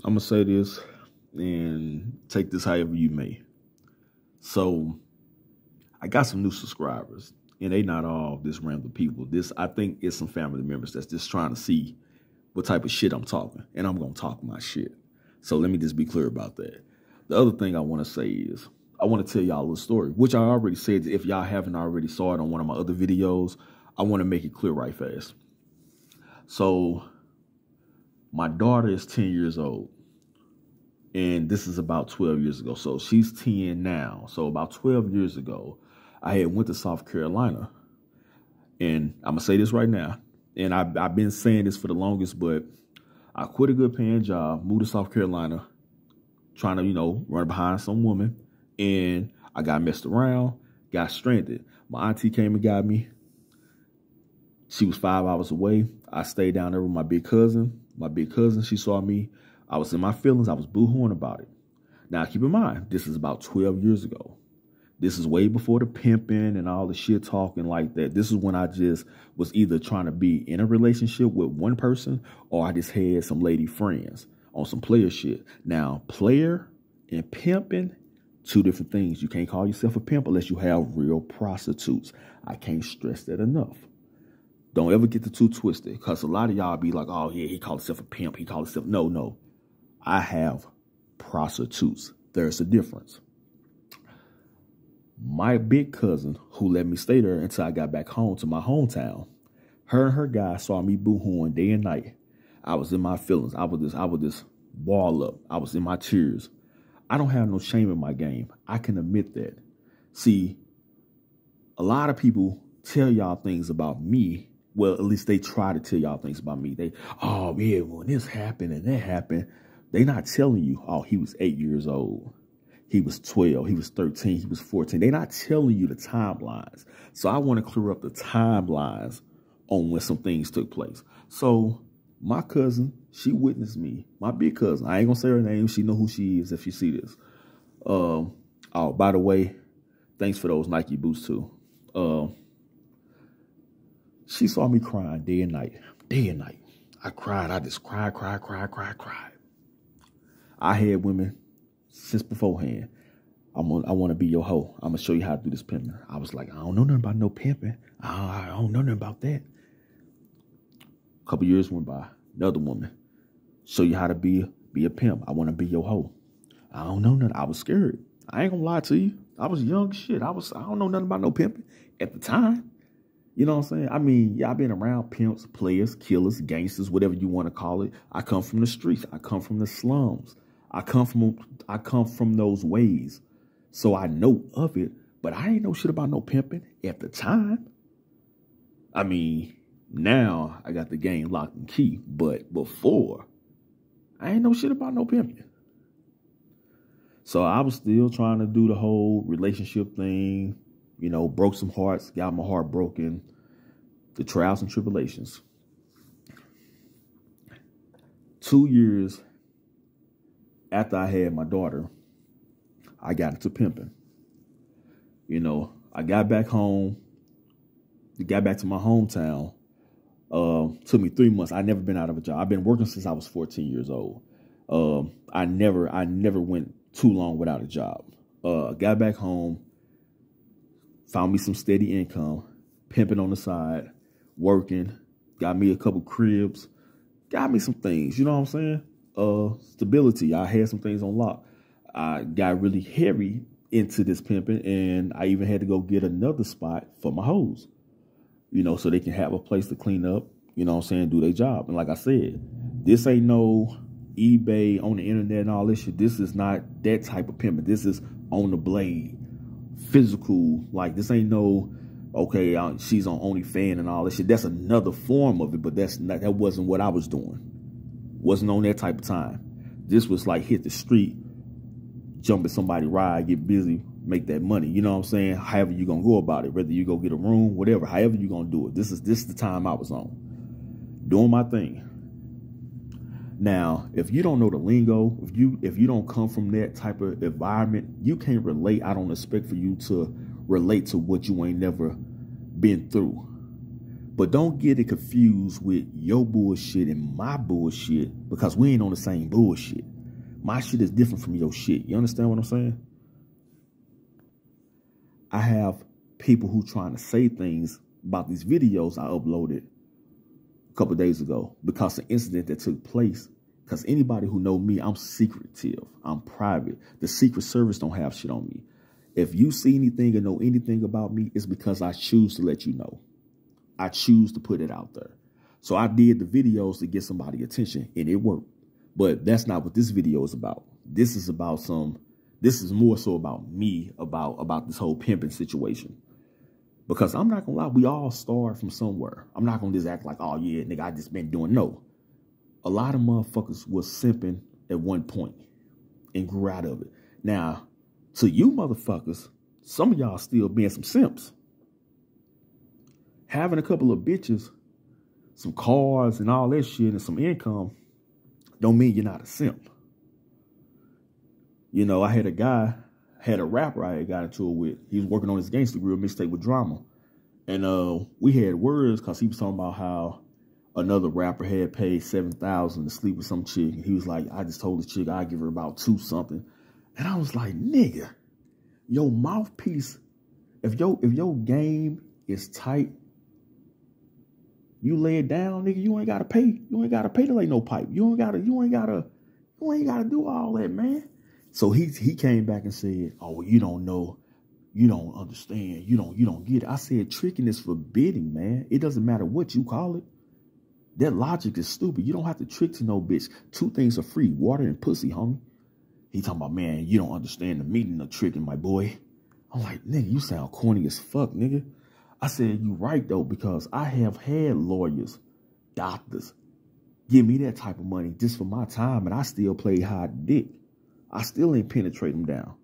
I'm going to say this and take this however you may. So I got some new subscribers, and they not all this random people. I think it's some family members that's just trying to see what type of shit I'm talking, and I'm going to talk my shit. So let me just be clear about that. The other thing I want to say is I want to tell y'all a little story, which I already said. If y'all haven't already saw it on one of my other videos, I want to make it clear right fast. So my daughter is 10 years old, and this is about 12 years ago. So she's 10 now. So about 12 years ago, I had went to South Carolina, and I'm going to say this right now. And I've been saying this for the longest, but I quit a good paying job, moved to South Carolina, trying to, run behind some woman. And I got messed around, got stranded. My auntie came and got me. She was 5 hours away. I stayed down there with my big cousin. My big cousin, she saw me. I was in my feelings. I was boo-hooing about it. Now, keep in mind, this is about 12 years ago. This is way before the pimping and all the shit talking like that. This is when I just was either trying to be in a relationship with one person, or I just had some lady friends on some player shit. Now, player and pimping, two different things. You can't call yourself a pimp unless you have real prostitutes. I can't stress that enough. Don't ever get the two twisted, because a lot of y'all be like, oh, yeah, he called himself a pimp. He called himself. No. I have prostitutes. There's a difference. My big cousin, who let me stay there until I got back home to my hometown, her and her guy saw me boo-hooing day and night. I was in my feelings. I would just ball up. I was in my tears. I don't have no shame in my game. I can admit that. See, a lot of people tell y'all things about me. Well, at least they try to tell y'all things about me. Oh, yeah, when this happened and that happened, they not telling you, oh, he was 8 years old. He was 12, he was 13, he was 14. They're not telling you the timelines. So I want to clear up the timelines on when some things took place. So my cousin, she witnessed me. My big cousin, I ain't going to say her name. She know who she is if she see this. Oh, by the way, thanks for those Nike boots too. She saw me crying day and night. Day and night. I cried. I just cried. I had women since beforehand. I want to be your hoe. I'm going to show you how to do this pimping. I was like, I don't know nothing about no pimping. I don't know nothing about that. A couple years went by. Another woman. Show you how to be a pimp. I want to be your hoe. I don't know nothing. I was scared. I ain't going to lie to you. I was young shit. I don't know nothing about no pimping at the time. You know what I'm saying? I mean, yeah, I've been around pimps, players, killers, gangsters, whatever you want to call it. I come from the streets. I come from the slums. I come from those ways. So I know of it, but I ain't know shit about no pimping at the time. I mean, now I got the game locked and key, but before, I ain't know shit about no pimping. So I was still trying to do the whole relationship thing, broke some hearts, got my heart broken, the trials and tribulations. 2 years after I had my daughter, I got into pimping. I got back home, got back to my hometown. Took me 3 months. I never been out of a job. I've been working since I was 14 years old. I never went too long without a job. Got back home, found me some steady income, pimping on the side, working, got me a couple cribs, got me some things. You know what I'm saying? Stability. I had some things on lock. I got really heavy into this pimping, and I even had to go get another spot for my hoes, so they can have a place to clean up, do their job. And like I said, this ain't no eBay on the internet and all this shit. This is not that type of pimping. This is on the blade, physical. Like, this ain't no, okay, she's on OnlyFans and all this shit. That's another form of it, but that wasn't what I was doing. Wasn't on that type of time. This was like hit the street, jump at somebody, ride, get busy, make that money. You know what I'm saying? However you gonna go about it, whether you go get a room, whatever, however you gonna do it. This is the time I was on, doing my thing. Now, if you don't know the lingo, if you don't come from that type of environment, you can't relate. I don't expect for you to relate to what you ain't never been through. But don't get it confused with your bullshit and my bullshit, because we ain't on the same bullshit. My shit is different from your shit. You understand what I'm saying? I have people who trying to say things about these videos I uploaded a couple of days ago because of the incident that took place. Because anybody who know me, I'm secretive. I'm private. The Secret Service don't have shit on me. If you see anything or know anything about me, it's because I choose to let you know. I choose to put it out there. So I did the videos to get somebody attention, and it worked. But that's not what this video is about. This is more so about me, about this whole pimping situation. Because I'm not gonna lie, we all start from somewhere. I'm not gonna just act like, oh yeah, nigga, I just been doing no. A lot of motherfuckers was simping at one point and grew out of it. Now, to you motherfuckers, some of y'all still being some simps. Having a couple of bitches, some cars and all that shit and some income don't mean you're not a simp. You know, I had a rapper I had got into it with. He was working on his Gangsta Grill mixtape with Drama. And we had words because he was talking about how another rapper had paid $7,000 to sleep with some chick. And he was like, I just told the chick I'd give her about $2 something. And I was like, nigga, your mouthpiece, if your game is tight, you lay it down, nigga, you ain't gotta pay. You ain't gotta pay to lay no pipe. You ain't gotta do all that, man. So he came back and said, oh, well, you don't know, you don't understand, you don't get it. I said, tricking is forbidden, man. It doesn't matter what you call it. That logic is stupid. You don't have to trick to no bitch. Two things are free, water and pussy, homie. He talking about, man, you don't understand the meaning of tricking, my boy. I'm like, nigga, you sound corny as fuck, nigga. I said, you right, though, because I have had lawyers, doctors, give me that type of money just for my time, and I still played hard dick. I still ain't penetrate them down.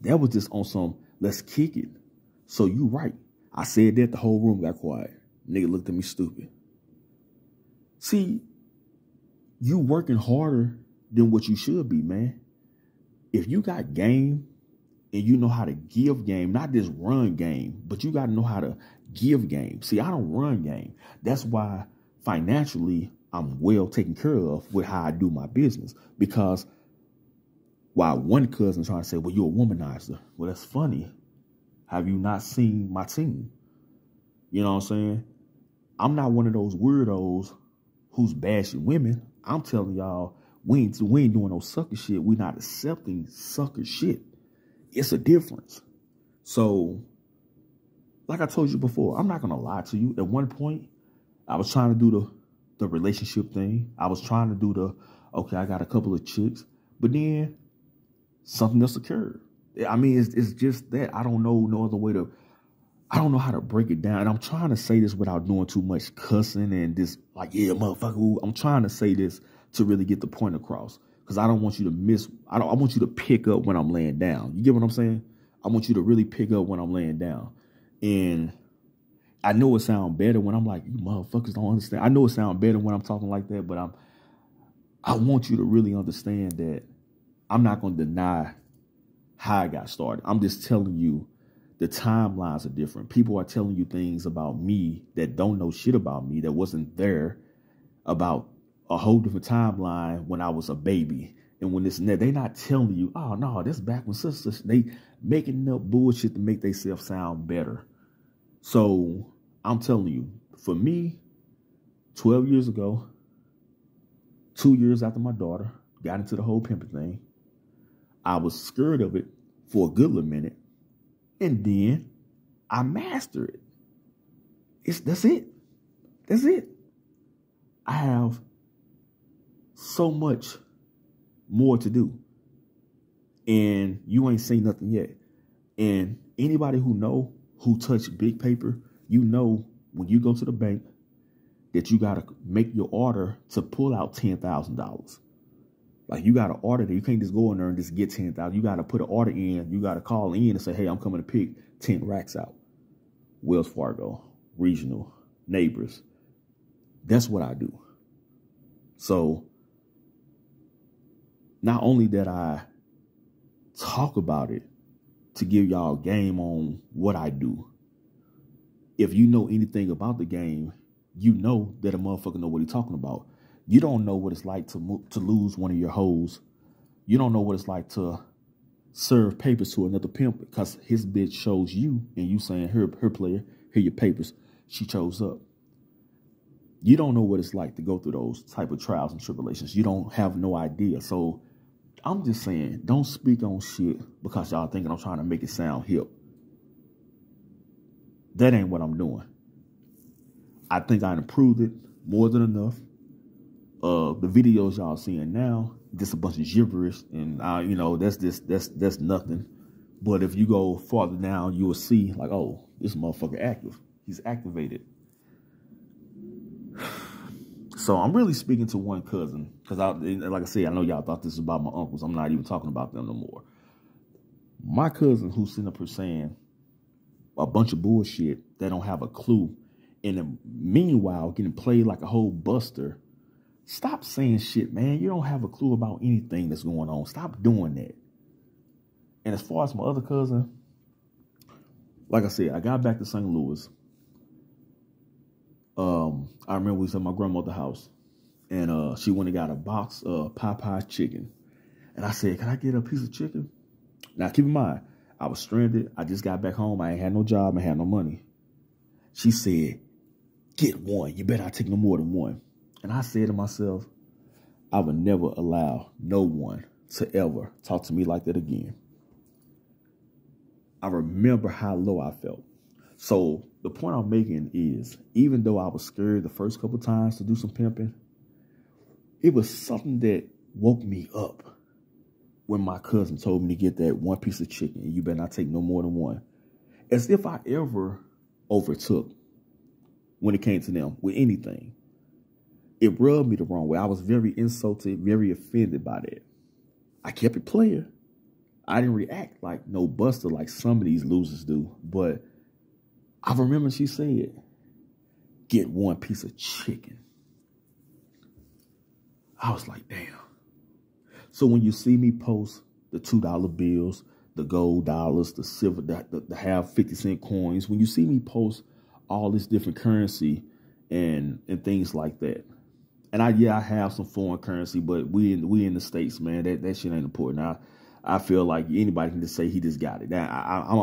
That was just on some, let's kick it. So you right. I said that, the whole room got quiet. Nigga looked at me stupid. See, you working harder than what you should be, man. If you got game and you know how to give game, not just run game, but you got to know how to give game. See, I don't run game. That's why financially I'm well taken care of with how I do my business. Because while one cousin trying to say, well, you're a womanizer. Well, that's funny. Have you not seen my team? You know what I'm saying? I'm not one of those weirdos who's bashing women. I'm telling y'all, we ain't doing no sucker shit. We not accepting sucker shit. It's a difference. So, like I told you before, I'm not going to lie to you. At one point, I was trying to do the relationship thing. I was trying to do okay, I got a couple of chicks. But then something else occurred. I mean, it's just that. I don't know no other way to, I don't know how to break it down. And I'm trying to say this without doing too much cussing and this, like, yeah, motherfucker. Ooh. I'm trying to say this to really get the point across. Because I don't want you to miss, I want you to pick up when I'm laying down. You get what I'm saying? I want you to really pick up when I'm laying down. And I know it sounds better when I'm like, you motherfuckers don't understand. I know it sounds better when I'm talking like that, but I want you to really understand that I'm not going to deny how I got started. I'm just telling you the timelines are different. People are telling you things about me that don't know shit about me, that wasn't there, about a whole different timeline when I was a baby. And when this and that, they not telling you, oh, no, that's back when sisters, they making up bullshit to make themselves sound better. So I'm telling you, for me, 12 years ago, 2 years after my daughter got into the whole pimping thing, I was scared of it for a good little minute. And then I mastered it. That's it. That's it. I have so much more to do. And you ain't seen nothing yet. And anybody who touched big paper, you know when you go to the bank that you got to make your order to pull out $10,000. Like, you got to order that. You can't just go in there and just get 10,000. You got to put an order in. You got to call in and say, hey, I'm coming to pick 10 racks out. Wells Fargo, Regional, Neighbors. That's what I do. So not only that I talk about it to give y'all game on what I do, if you know anything about the game, you know that a motherfucker know what he talking about. You don't know what it's like to lose one of your hoes. You don't know what it's like to serve papers to another pimp because his bitch chose you and you saying her player, here your papers. She chose up. You don't know what it's like to go through those type of trials and tribulations. You don't have no idea. So I'm just saying, don't speak on shit because y'all thinking I'm trying to make it sound hip. That ain't what I'm doing. I think I improved it more than enough. The videos y'all seeing now, just a bunch of gibberish, and you know, that's nothing. But if you go farther down, you will see like, oh, this motherfucker active. He's activated. So I'm really speaking to one cousin because, like I said, I know y'all thought this was about my uncles. I'm not even talking about them no more. My cousin who's sitting up here saying a bunch of bullshit that don't have a clue, and then meanwhile getting played like a whole buster. Stop saying shit, man. You don't have a clue about anything that's going on. Stop doing that. And as far as my other cousin, like I said, I got back to St. Louis. I remember we was at my grandmother's house, and she went and got a box of Popeye chicken. And I said, can I get a piece of chicken? Now, keep in mind, I was stranded. I just got back home. I ain't had no job. I had no money. She said, get one. You better not take no more than one. And I said to myself, I would never allow no one to ever talk to me like that again. I remember how low I felt. So the point I'm making is, even though I was scared the first couple times to do some pimping, it was something that woke me up when my cousin told me to get that one piece of chicken and you better not take no more than one. As if I ever overtook when it came to them with anything. It rubbed me the wrong way. I was very insulted, very offended by that. I kept it playing. I didn't react like no buster like some of these losers do. But I remember she said, get one piece of chicken. I was like, damn. So when you see me post the $2 bills, the gold dollars, the silver, the half 50-cent coins, when you see me post all this different currency and things like that. And I have some foreign currency, but we in the States, man. That shit ain't important. I feel like anybody can just say he just got it. Now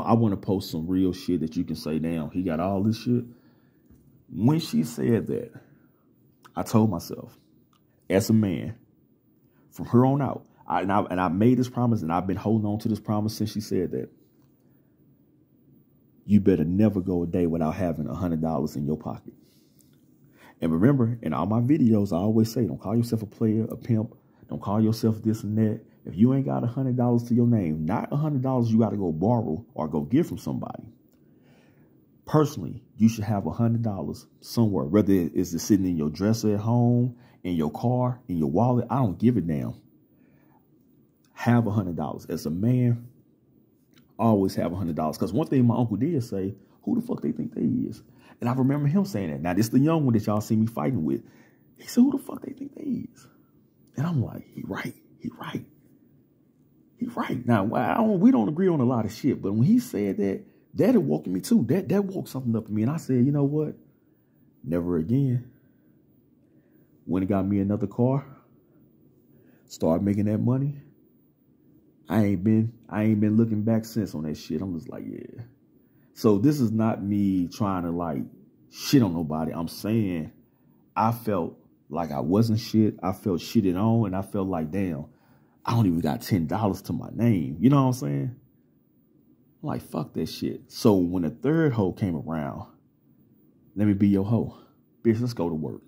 I want to post some real shit that you can say, damn, he got all this shit. When she said that, I told myself, as a man, from her on out, I made this promise, and I've been holding on to this promise since she said that. You better never go a day without having $100 in your pocket. And remember, in all my videos, I always say, don't call yourself a player, a pimp. Don't call yourself this and that. If you ain't got $100 to your name, not $100 you got to go borrow or go get from somebody. Personally, you should have $100 somewhere, whether it's sitting in your dresser at home, in your car, in your wallet. I don't give a damn. Have $100. As a man, always have $100. Because one thing my uncle did say, who the fuck they think they is? And I remember him saying that. Now, this is the young one that y'all see me fighting with. He said, who the fuck they think they is? And I'm like, he right. Now, we don't agree on a lot of shit, but when he said that, that awoke me too. That woke something up in me. And I said, you know what? Never again. When he got me another car, started making that money, I ain't been looking back since on that shit. I'm just like, yeah. So this is not me trying to like shit on nobody. I'm saying I felt like I wasn't shit. I felt shitted on, and I felt like, damn, I don't even got $10 to my name. You know what I'm saying? I'm like, fuck that shit. So when the third hoe came around, let me be your hoe. Bitch, let's go to work.